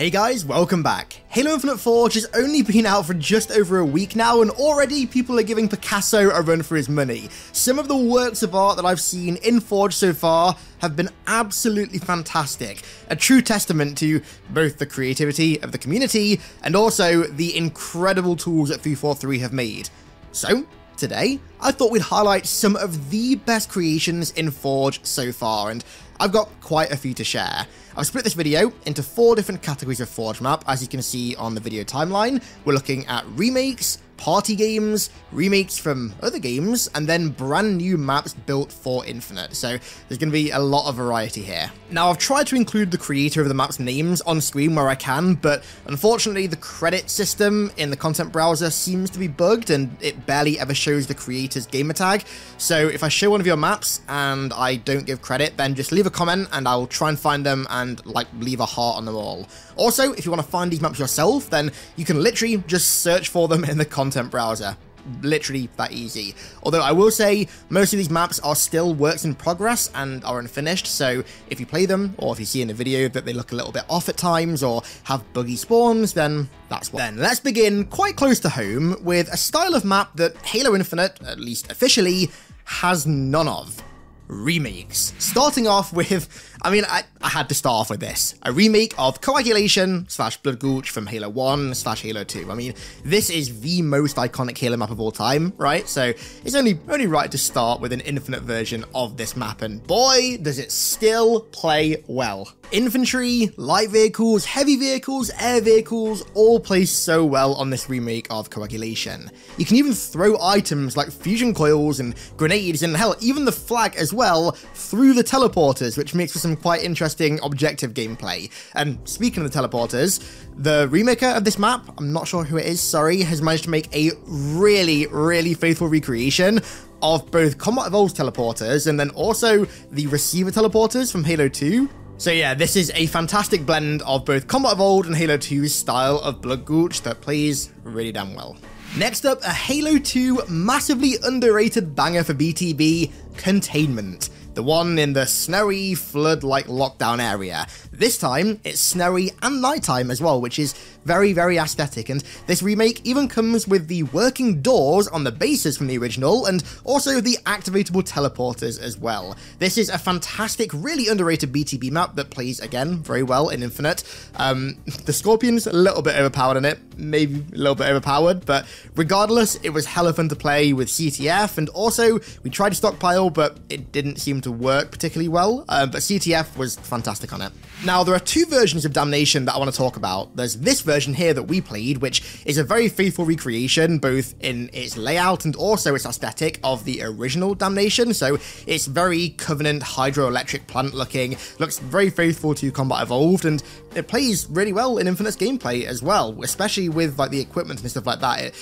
Hey guys, welcome back. Halo Infinite Forge has only been out for just over a week now, and already people are giving Picasso a run for his money. Some of the works of art that I've seen in Forge so far have been absolutely fantastic. A true testament to both the creativity of the community and also the incredible tools that 343 have made. So, today, I thought we'd highlight some of the best creations in Forge so far, and I've got quite a few to share. I've split this video into 4 different categories of Forge map, as you can see on the video timeline. We're looking at remakes, party games, remakes from other games, and then brand new maps built for Infinite. So there's going to be a lot of variety here. Now, I've tried to include the creator of the map's names on screen where I can, but unfortunately the credit system in the content browser seems to be bugged and it barely ever shows the creator's gamertag. So if I show one of your maps and I don't give credit, then just leave a comment and I'll try and find them and leave a heart on them all. Also, if you want to find these maps yourself, then you can literally just search for them in the content browser. Literally that easy. Although I will say, most of these maps are still works in progress and are unfinished, so if you play them, or if you see in a video that they look a little bit off at times, or have buggy spawns, then that's what. Then let's begin quite close to home with a style of map that Halo Infinite, at least officially, has none of. Remakes. Starting off with, I had to start off with this. A remake of Coagulation / Blood Gulch from Halo 1 / Halo 2. This is the most iconic Halo map of all time, right? So it's only right to start with an Infinite version of this map, and boy, does it still play well. Infantry, light vehicles, heavy vehicles, air vehicles, all play so well on this remake of Coagulation. You can even throw items like fusion coils and grenades, and hell, even the flag as well, through the teleporters, which makes for some quite interesting objective gameplay. And speaking of the teleporters, the remaker of this map, I'm not sure who it is, sorry, has managed to make a really faithful recreation of both Combat Evolved's teleporters and then also the receiver teleporters from Halo 2. So yeah, this is a fantastic blend of both Combat Evolved and Halo 2's style of Blood Gulch that plays really damn well. Next up, a Halo 2 massively underrated banger for BTB, Containment. The one in the snowy, flood-like lockdown area. This time, it's snowy and nighttime as well, which is very aesthetic, and this remake even comes with the working doors on the bases from the original, and also the activatable teleporters as well. This is a fantastic, really underrated BTB map that plays, again, very well in Infinite. The Scorpion's a little bit overpowered in it, maybe a little bit overpowered, but regardless, it was hella fun to play with CTF, and also, we tried to stockpile, but it didn't seem to work particularly well, but CTF was fantastic on it. Now, there are 2 versions of Damnation that I want to talk about. There's this version here that we played, which is a very faithful recreation, both in its layout and also its aesthetic of the original Damnation. So it's very Covenant hydroelectric plant looking, looks very faithful to Combat Evolved, and it plays really well in Infinite's gameplay as well, especially with the equipment and stuff like that. It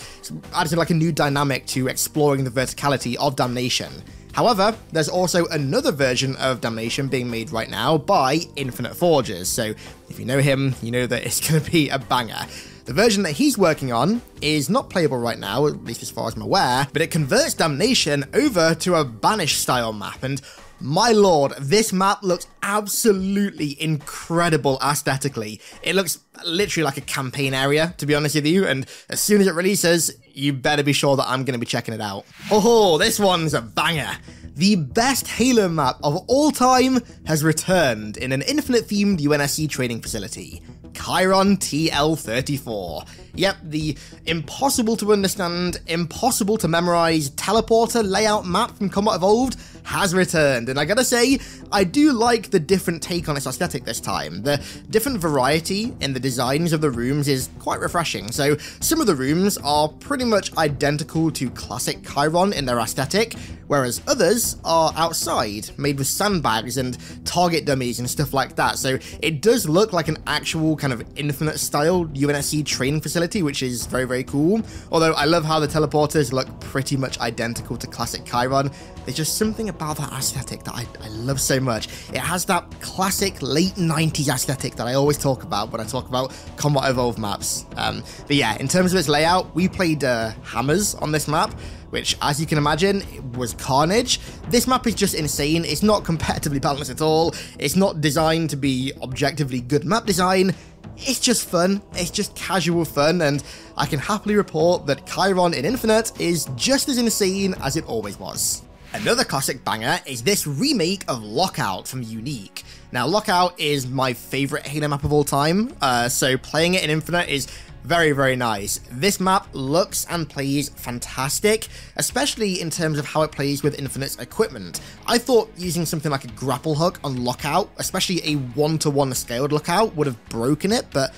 adds a new dynamic to exploring the verticality of Damnation. However, there's also another version of Damnation being made right now by Infinite Forges, so if you know him, you know that it's going to be a banger. The version that he's working on is not playable right now, at least as far as I'm aware, but it converts Damnation over to a Banish style map, and my lord, this map looks absolutely incredible aesthetically. It looks literally like a campaign area, to be honest with you, and as soon as it releases, you better be sure that I'm going to be checking it out. Oh, this one's a banger. The best Halo map of all time has returned in an Infinite-themed UNSC training facility. Chiron TL-34. Yep, the impossible to understand, impossible to memorize teleporter layout map from Combat Evolved has returned, and I gotta say, I do like the different take on its aesthetic this time. The different variety in the designs of the rooms is quite refreshing. So some of the rooms are pretty much identical to classic Chiron in their aesthetic, whereas others are outside, made with sandbags and target dummies and stuff like that. So it does look like an actual kind of Infinite style UNSC training facility, which is very cool. Although I love how the teleporters look pretty much identical to classic Chiron. There's just something about that aesthetic that I love so much. It has that classic late 90s aesthetic that I always talk about when I talk about Combat Evolved maps. But yeah, in terms of its layout, we played Hammers on this map, which, as you can imagine, was carnage. This map is just insane. It's not competitively balanced at all. It's not designed to be objectively good map design. it's just fun, it's just casual fun, and I can happily report that Chiron in Infinite is just as insane as it always was. Another classic banger is this remake of Lockout from Unique. Now, Lockout is my favourite Halo map of all time, so playing it in Infinite is very, very nice. This map looks and plays fantastic, especially in terms of how it plays with Infinite's equipment. I thought using something like a grapple hook on Lockout, especially a 1-to-1 scaled Lockout, would have broken it, but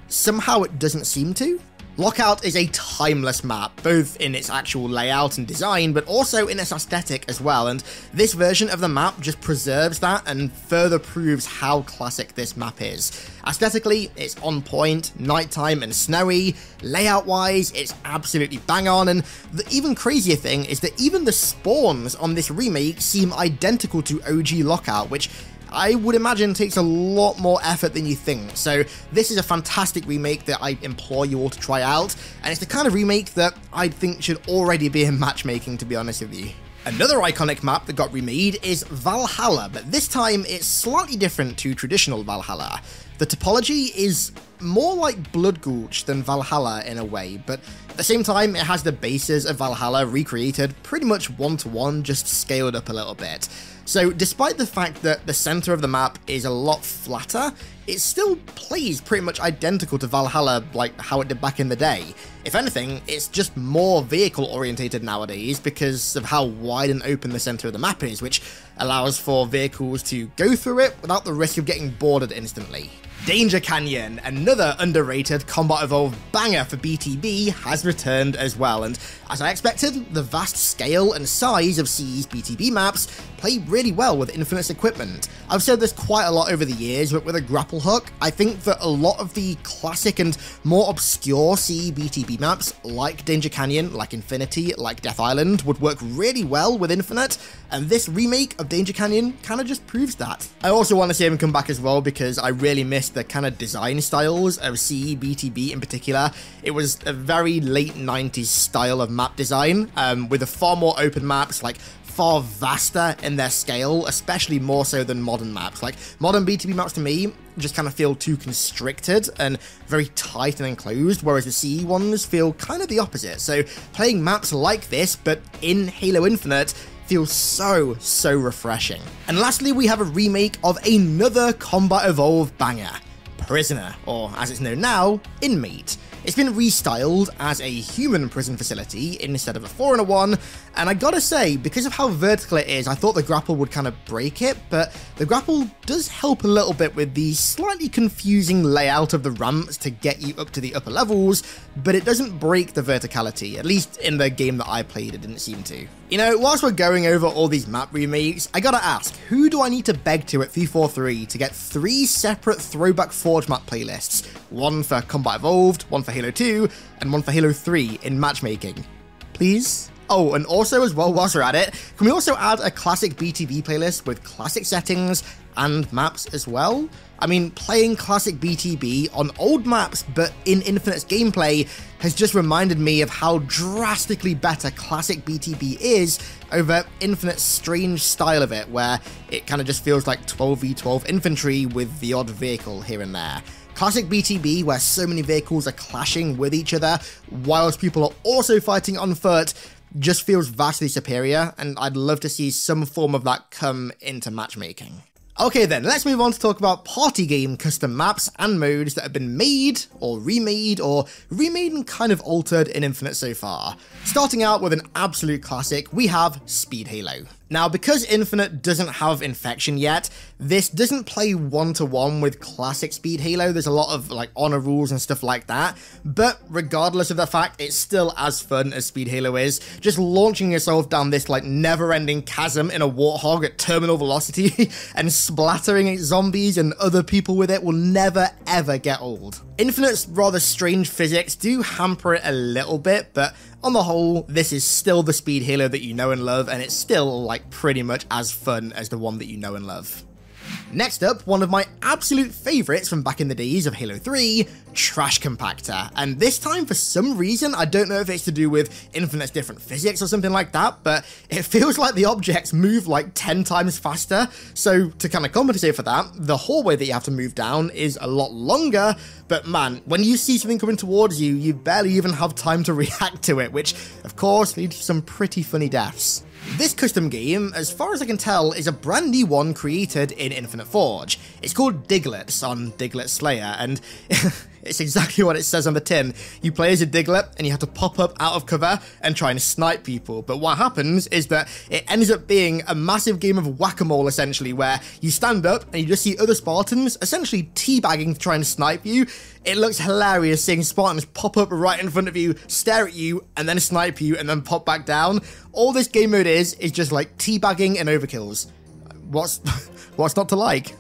somehow it doesn't seem to. Lockout is a timeless map, both in its actual layout and design, but also in its aesthetic as well, and this version of the map just preserves that and further proves how classic this map is. Aesthetically, it's on point, nighttime and snowy. Layout-wise, it's absolutely bang on, and the even crazier thing is that even the spawns on this remake seem identical to OG Lockout, which I would imagine takes a lot more effort than you think. So this is a fantastic remake that I implore you all to try out, and it's the kind of remake that I think should already be in matchmaking, to be honest with you. Another iconic map that got remade is Valhalla, but this time it's slightly different to traditional Valhalla. The topology is more like Blood Gulch than Valhalla in a way, but at the same time it has the bases of Valhalla recreated pretty much 1-to-1, just scaled up a little bit. So despite the fact that the center of the map is a lot flatter, it still plays pretty much identical to Valhalla like how it did back in the day. If anything, it's just more vehicle orientated nowadays because of how wide and open the center of the map is, which allows for vehicles to go through it without the risk of getting boarded instantly. Danger Canyon, another underrated Combat Evolved banger for BTB, has returned as well, and as I expected, the vast scale and size of CE's BTB maps play really well with Infinite's equipment. I've said this quite a lot over the years, but with a grapple hook, I think that a lot of the classic and more obscure CE BTB maps, like Danger Canyon, like Infinity, like Death Island, would work really well with Infinite, and this remake of Danger Canyon kind of just proves that. I also want to see him come back as well because I really missed the kind of design styles of CE BTB in particular. It was a very late 90s style of map design, with a far more open maps, like far vaster in their scale, especially more so than modern maps. Like, modern BTB maps to me just kind of feel too constricted and very tight and enclosed, whereas the CE ones feel kind of the opposite. So playing maps like this, but in Halo Infinite, feels so refreshing. And lastly, we have a remake of another Combat Evolved banger, Prisoner, or as it's known now, Inmate. It's been restyled as a human prison facility instead of a 4-in-1, and I gotta say, because of how vertical it is, I thought the grapple would kind of break it, but the grapple does help a little bit with the slightly confusing layout of the ramps to get you up to the upper levels, but it doesn't break the verticality, at least in the game that I played it didn't seem to. You know, whilst we're going over all these map remakes, I gotta ask, who do I need to beg to at 343 to get 3 separate Throwback Forge map playlists? One for Combat Evolved, one for Halo 2, and one for Halo 3 in matchmaking? Please? Oh, and also as well, whilst we're at it, can we also add a classic BTB playlist with classic settings and maps as well? I mean, playing classic BTB on old maps but in Infinite's gameplay has just reminded me of how drastically better classic BTB is over Infinite's strange style of it, where it kind of just feels like 12v12 infantry with the odd vehicle here and there. Classic BTB, where so many vehicles are clashing with each other whilst people are also fighting on foot, just feels vastly superior, and I'd love to see some form of that come into matchmaking. Okay then, let's move on to talk about party game custom maps and modes that have been made, or remade and kind of altered in Infinite so far. Starting out with an absolute classic, we have Speed Halo. Now, because Infinite doesn't have Infection yet, this doesn't play 1-to-1 with classic Speed Halo. There's a lot of like honor rules and stuff like that, but regardless of the fact, it's still as fun as Speed Halo is. Just launching yourself down this like never-ending chasm in a Warthog at terminal velocity and splattering zombies and other people with it will never ever get old. Infinite's rather strange physics do hamper it a little bit, but on the whole, this is still the Speed Halo that you know and love, and it's still like pretty much as fun as the one that you know and love. Next up, one of my absolute favourites from back in the days of Halo 3, Trash Compactor. And this time, for some reason, I don't know if it's to do with Infinite's different physics or something like that, but it feels like the objects move like 10 times faster. So to kind of compensate for that, the hallway that you have to move down is a lot longer, but man, when you see something coming towards you, you barely even have time to react to it, which of course leads to some pretty funny deaths. This custom game, as far as I can tell, is a brand new one created in Infinite Forge. It's called Diglets on Diglett Slayer, and it's exactly what it says on the tin. You play as a Diglett, and you have to pop up out of cover and try and snipe people. But what happens is that it ends up being a massive game of whack-a-mole, essentially, where you stand up and you just see other Spartans essentially teabagging to try and snipe you. It looks hilarious seeing Spartans pop up right in front of you, stare at you, and then snipe you, and then pop back down. All this game mode is just like teabagging and overkills. What's not to like?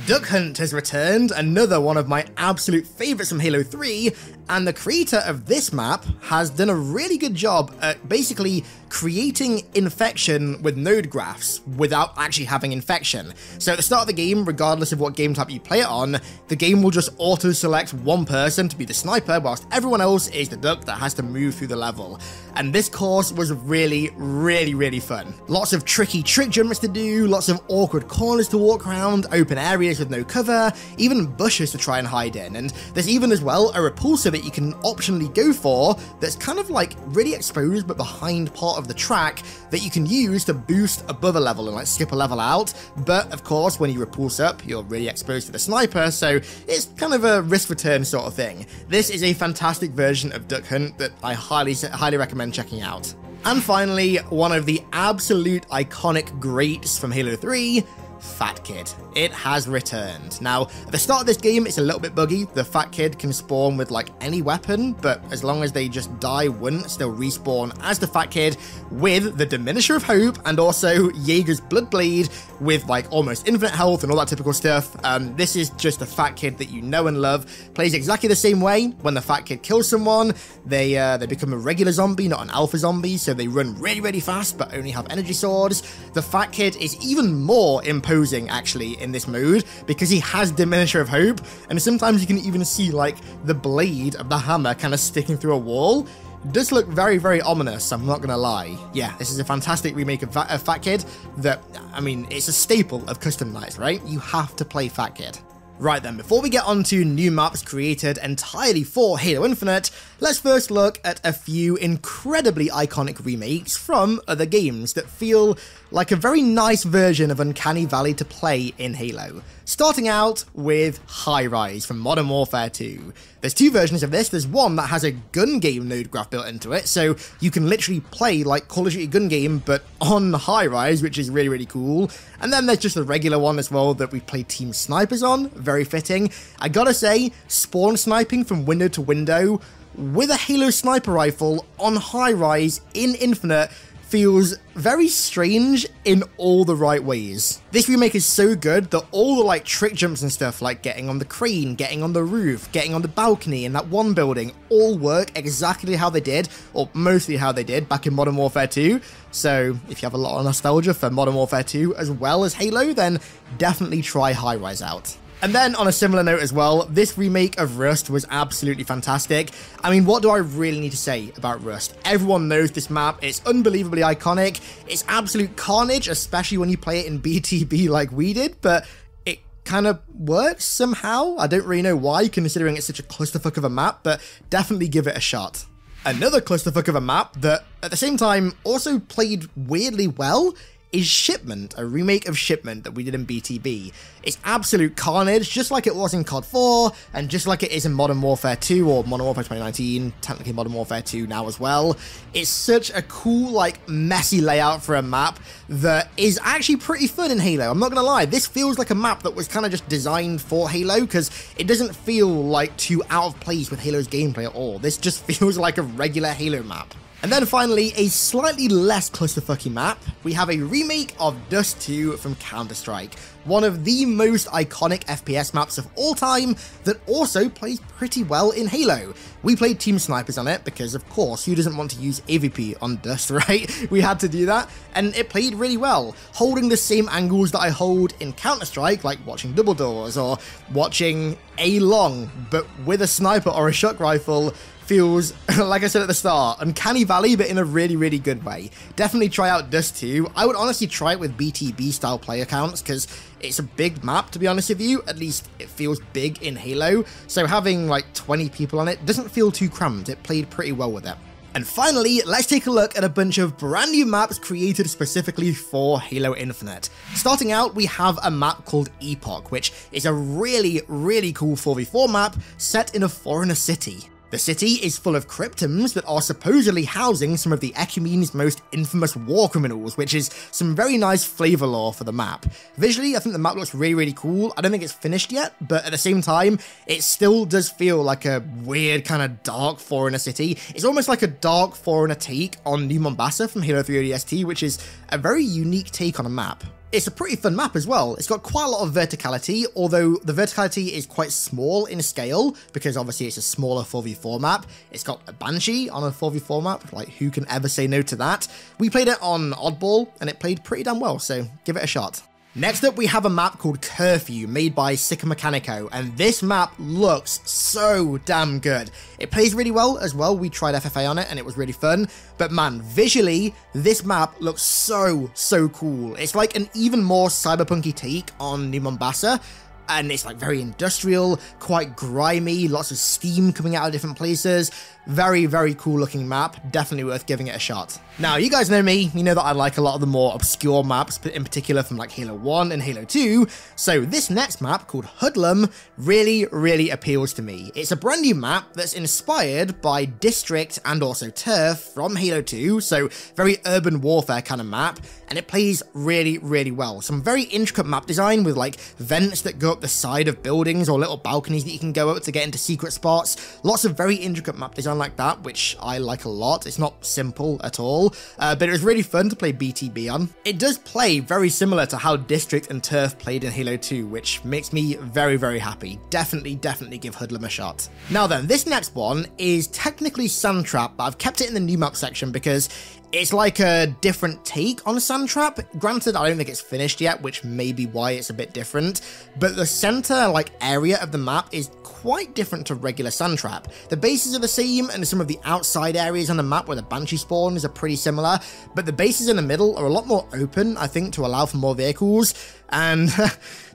Duck Hunt has returned, another one of my absolute favourites from Halo 3, and the creator of this map has done a really good job at basically creating infection with node graphs without actually having infection. So at the start of the game, regardless of what game type you play it on, the game will just auto-select one person to be the sniper, whilst everyone else is the duck that has to move through the level. And this course was really, really fun. Lots of tricky trick jumps to do, lots of awkward corners to walk around, open areas with no cover, even bushes to try and hide in, and there's even as well a repulsor that you can optionally go for that's kind of like really exposed but behind part of the track that you can use to boost above a level and like skip a level out. But of course, when you repulse up, you're really exposed to the sniper, so it's kind of a risk return sort of thing. This is a fantastic version of Duck Hunt that I highly recommend checking out. And finally, one of the absolute iconic greats from Halo 3, Fat Kid. It has returned. Now, at the start of this game, it's a little bit buggy. The Fat Kid can spawn with like any weapon, but as long as they just die once, they'll respawn as the Fat Kid with the Diminisher of Hope and also Jaeger's Bloodblade with like almost infinite health and all that typical stuff. This is just the Fat Kid that you know and love. Plays exactly the same way. When the Fat Kid kills someone, they become a regular zombie, not an alpha zombie, so they run really fast but only have energy swords. The Fat Kid is even more imposing actually in this mode because he has Diminisher of Hope, and sometimes you can even see like the blade of the hammer kind of sticking through a wall. It does look very ominous, I'm not gonna lie. Yeah, this is a fantastic remake of Fat Kid that, I mean, it's a staple of custom nights, right? You have to play Fat Kid. Right then, before we get on to new maps created entirely for Halo Infinite, let's first look at a few incredibly iconic remakes from other games that feel like a very nice version of Uncanny Valley to play in Halo. Starting out with High Rise from Modern Warfare 2. There's two versions of this. There's one that has a gun game node graph built into it, so you can literally play like Call of Duty gun game, but on High Rise, which is really cool. And then there's just the regular one as well that we play Team Snipers on, very fitting. I gotta say, spawn sniping from window to window with a Halo sniper rifle on High Rise in Infinite feels very strange in all the right ways. This remake is so good that all the like trick jumps and stuff like getting on the crane, getting on the roof, getting on the balcony in that one building all work exactly how they did, or mostly how they did back in Modern Warfare 2. So if you have a lot of nostalgia for Modern Warfare 2 as well as Halo, then definitely try High Rise out. And then on a similar note as well, this remake of Rust was absolutely fantastic. I mean, what do I really need to say about Rust? Everyone knows this map, it's unbelievably iconic, it's absolute carnage, especially when you play it in BTB like we did, but it kind of works somehow. I don't really know why, considering it's such a clusterfuck of a map, but definitely give it a shot. Another clusterfuck of a map that, at the same time, also played weirdly well is Shipment, a remake of Shipment that we did in BTB. It's absolute carnage, just like it was in COD 4, and just like it is in Modern Warfare 2, or Modern Warfare 2019, technically Modern Warfare 2 now as well. It's such a cool, like, messy layout for a map that is actually pretty fun in Halo. I'm not gonna lie, this feels like a map that was kind of just designed for Halo, because it doesn't feel like too out of place with Halo's gameplay at all. This just feels like a regular Halo map. And then finally, a slightly less clusterfucky map, we have a remake of Dust 2 from Counter-Strike. one of the most iconic FPS maps of all time that also plays pretty well in Halo. We played Team Snipers on it because, of course, who doesn't want to use AVP on Dust, right? We had to do that, and it played really well, holding the same angles that I hold in Counter-Strike, like watching double doors or watching A long, but with a sniper or a shock rifle. Feels, like I said at the start, Uncanny Valley, but in a really, really good way. Definitely try out Dust 2. I would honestly try it with BTB style player counts, because it's a big map, to be honest with you. At least it feels big in Halo, so having like 20 people on it doesn't feel too crammed. It played pretty well with it. And finally, let's take a look at a bunch of brand new maps created specifically for Halo Infinite. Starting out, we have a map called Epoch, which is a really, really cool 4v4 map set in a foreigner city. The city is full of cryptums that are supposedly housing some of the Ecumene's most infamous war criminals, which is some very nice flavor lore for the map. Visually, I think the map looks really, really cool. I don't think it's finished yet, but at the same time, it still does feel like a weird kind of dark foreigner city. It's almost like a dark foreigner take on New Mombasa from Halo 3 ODST, which is a very unique take on a map. It's a pretty fun map as well. It's got quite a lot of verticality, although the verticality is quite small in scale, because obviously it's a smaller 4v4 map. It's got a Banshee on a 4v4 map, like who can ever say no to that? We played it on Oddball, and it played pretty damn well, so give it a shot. Next up, we have a map called Curfew, made by Sika Mechanico, and this map looks so damn good. It plays really well as well. We tried FFA on it, and it was really fun. But man, visually, this map looks so cool. It's like an even more cyberpunky take on New Mombasa, and it's like very industrial, quite grimy, lots of steam coming out of different places. Very, very cool looking map, definitely worth giving it a shot. Now, you guys know me, you know that I like a lot of the more obscure maps, but in particular from like Halo 1 and Halo 2, so this next map, called Hoodlum, really, really appeals to me. It's a brand new map that's inspired by District and also Turf from Halo 2, so very urban warfare kind of map, and it plays really, really well. Some very intricate map design with like vents that go up the side of buildings or little balconies that you can go up to get into secret spots. Lots of very intricate map design like that, which I like a lot. It's not simple at all, but it was really fun to play BTB on. It does play very similar to how District and Turf played in Halo 2, which makes me very, very happy. Definitely give Hoodlum a shot. Now then, this next one is technically Sandtrap, but I've kept it in the new map section because it's like a different take on Sandtrap. Granted, I don't think it's finished yet, which may be why it's a bit different, but the center like area of the map is quite different to regular Sandtrap. The bases are the same, and some of the outside areas on the map where the Banshee spawns are pretty similar, but the bases in the middle are a lot more open, I think, to allow for more vehicles. And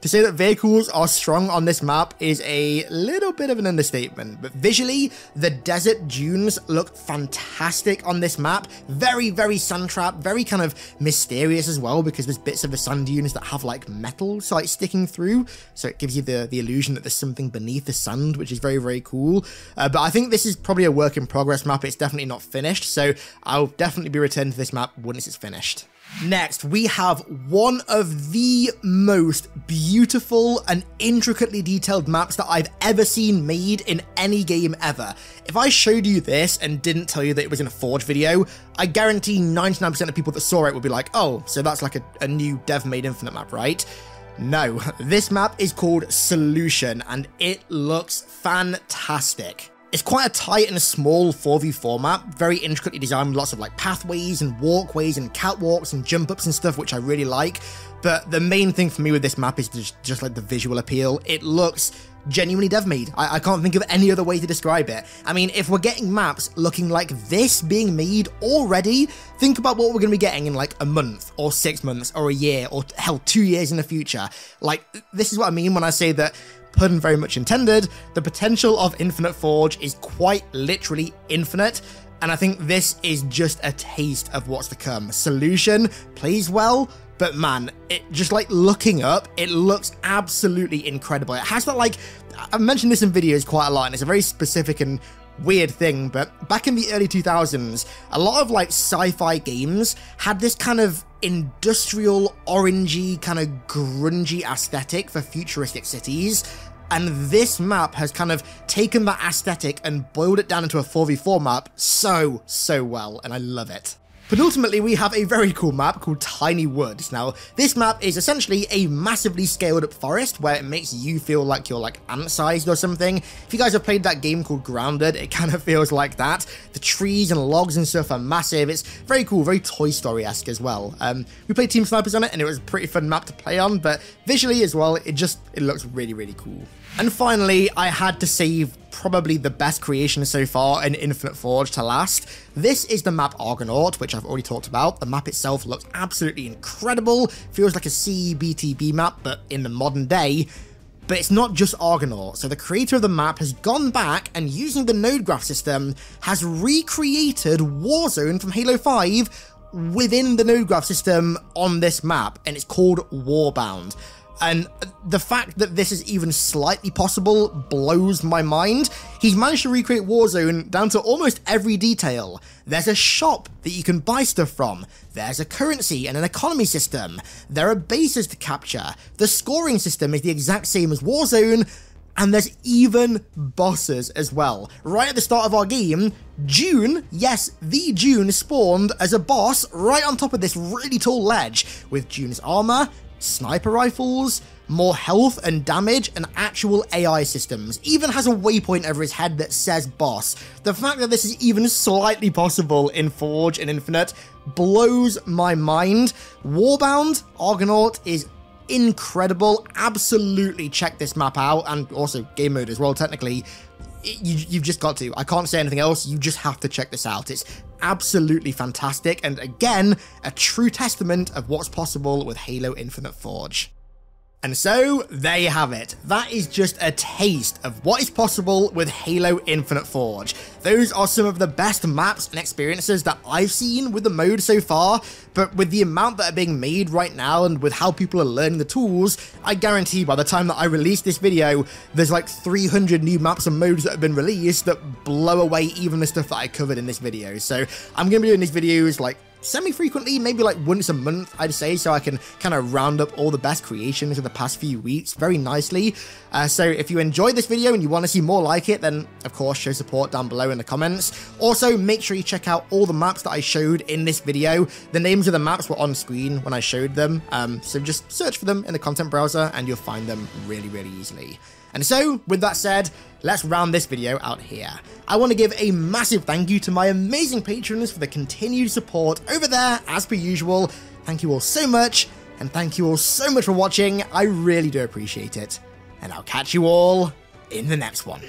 to say that vehicles are strong on this map is a little bit of an understatement, but visually, the desert dunes look fantastic on this map. Very, very Sandtrap, very kind of mysterious as well, because there's bits of the sand dunes that have like metal like sticking through, so it gives you the illusion that there's something beneath the sand, which is very, very cool. But I think this is probably a work in progress map. It's definitely not finished, so I'll definitely be returning to this map once it's finished. Next, we have one of the most beautiful and intricately detailed maps that I've ever seen made in any game ever. If I showed you this and didn't tell you that it was in a Forge video, I guarantee 99% of people that saw it would be like, oh, so that's like a new dev-made Infinite map, right? No, this map is called Solution, and it looks fantastic. It's quite a tight and small 4v4 map, very intricately designed with lots of like pathways and walkways and catwalks and jump ups and stuff, which I really like. But the main thing for me with this map is just like the visual appeal. It looks genuinely dev-made. I can't think of any other way to describe it. I mean, if we're getting maps looking like this being made already, think about what we're going to be getting in like a month or 6 months or a year or hell, 2 years in the future. Like, this is what I mean when I say that, pun very much intended, the potential of Infinite Forge is quite literally infinite, and I think this is just a taste of what's to come. Solution plays well, but man, it just like looking up, it looks absolutely incredible. It has that like, I've mentioned this in videos quite a lot, and it's a very specific and weird thing, but back in the early 2000s, a lot of like sci-fi games had this kind of industrial, orangey, kind of grungy aesthetic for futuristic cities, and this map has kind of taken that aesthetic and boiled it down into a 4v4 map so well, and I love it. Penultimately, we have a very cool map called Tiny Woods. Now, this map is essentially a massively scaled up forest where it makes you feel like you're like ant-sized or something. If you guys have played that game called Grounded, it kind of feels like that. The trees and logs and stuff are massive. It's very cool, very Toy Story-esque as well. We played Team Snipers on it and it was a pretty fun map to play on, but visually as well, it looks really, really cool. And finally, I had to save probably the best creation so far in Infinite Forge to last. This is the map Argonaut, which I've already talked about. The map itself looks absolutely incredible, feels like a CBTB map, but in the modern day. But it's not just Argonaut, so the creator of the map has gone back and using the node graph system has recreated Warzone from Halo 5 within the node graph system on this map, and it's called Warbound. And the fact that this is even slightly possible blows my mind. He's managed to recreate Warzone down to almost every detail. There's a shop that you can buy stuff from. There's a currency and an economy system. There are bases to capture. The scoring system is the exact same as Warzone. And there's even bosses as well. Right at the start of our game, June, yes, the June spawned as a boss right on top of this really tall ledge with June's armor, sniper rifles, more health and damage, and actual AI systems. Even has a waypoint over his head that says boss. The fact that this is even slightly possible in Forge and Infinite blows my mind. Warbound Argonaut is incredible. Absolutely check this map out, and also game mode as well, technically. You've just got to. I can't say anything else. You just have to check this out. It's absolutely fantastic, and again, a true testament of what's possible with Halo Infinite Forge. And so, there you have it. That is just a taste of what is possible with Halo Infinite Forge. Those are some of the best maps and experiences that I've seen with the mode so far, but with the amount that are being made right now and with how people are learning the tools, I guarantee by the time that I release this video, there's like 300 new maps and modes that have been released that blow away even the stuff that I covered in this video. So I'm going to be doing these videos like semi-frequently, maybe like once a month, I'd say, so I can kind of round up all the best creations of the past few weeks very nicely. So if you enjoyed this video and you want to see more like it, then of course show support down below in the comments. Also, make sure you check out all the maps that I showed in this video. The names of the maps were on screen when I showed them, so just search for them in the content browser and you'll find them really, really easily. And so, with that said, let's round this video out here. I want to give a massive thank you to my amazing patrons for the continued support over there, as per usual. Thank you all so much, and thank you all so much for watching. I really do appreciate it. And I'll catch you all in the next one.